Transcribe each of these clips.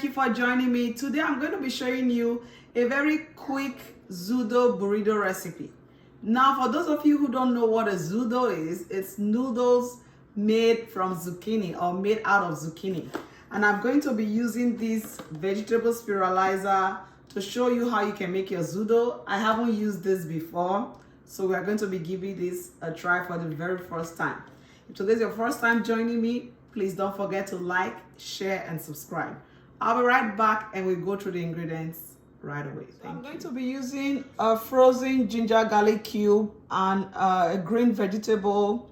thank you for joining me. Today I'm going to be showing you a very quick zoodle burrito recipe. Now, for those of you who don't know what a zoodle is, it's noodles made from zucchini or made out of zucchini. And I'm going to be using this vegetable spiralizer to show you how you can make your zoodle. I haven't used this before, so we are going to be giving this a try for the very first time. If today's your first time joining me, please don't forget to like, share, and subscribe. I'll be right back and we'll go through the ingredients right away. I'm going to be using a frozen ginger garlic cube and a green vegetable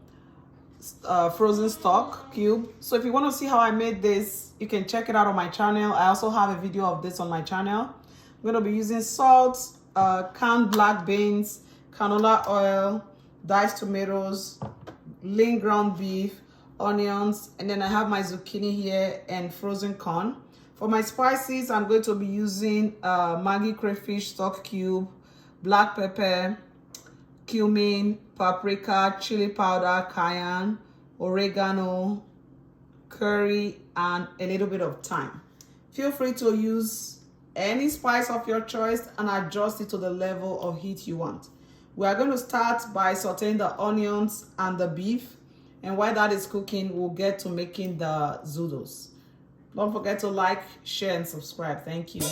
frozen stock cube. So if you want to see how I made this, you can check it out on my channel. I also have a video of this on my channel. I'm going to be using salt, canned black beans, canola oil, diced tomatoes, lean ground beef, onions, and then I have my zucchini here and frozen corn. For my spices, I'm going to be using Maggi crayfish stock cube, black pepper, cumin, paprika, chili powder, cayenne, oregano, curry, and a little bit of thyme. Feel free to use any spice of your choice and adjust it to the level of heat you want. We are going to start by sauteing the onions and the beef. And while that is cooking, we'll get to making the zoodles. Don't forget to like, share, and subscribe. Thank you.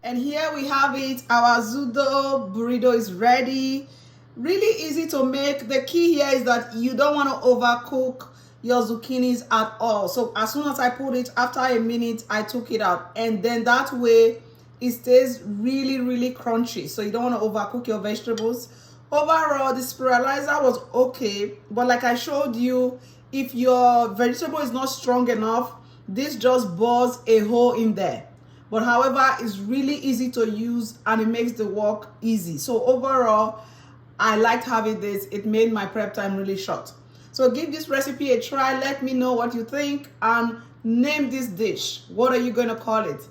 And here we have it. Our Zoodle burrito is ready. Really easy to make. The key here is that you don't want to overcook your zucchinis at all. So as soon as I put it, after a minute, I took it out. And then that way, it stays really, really crunchy. So you don't want to overcook your vegetables. Overall, the spiralizer was okay. But like I showed you, if your vegetable is not strong enough, this just bores a hole in there. But however, it's really easy to use and it makes the work easy. So overall, I liked having this. It made my prep time really short. So give this recipe a try. Let me know what you think and name this dish. What are you going to call it?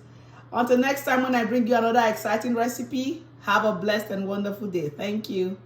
Until next time when I bring you another exciting recipe, have a blessed and wonderful day. Thank you.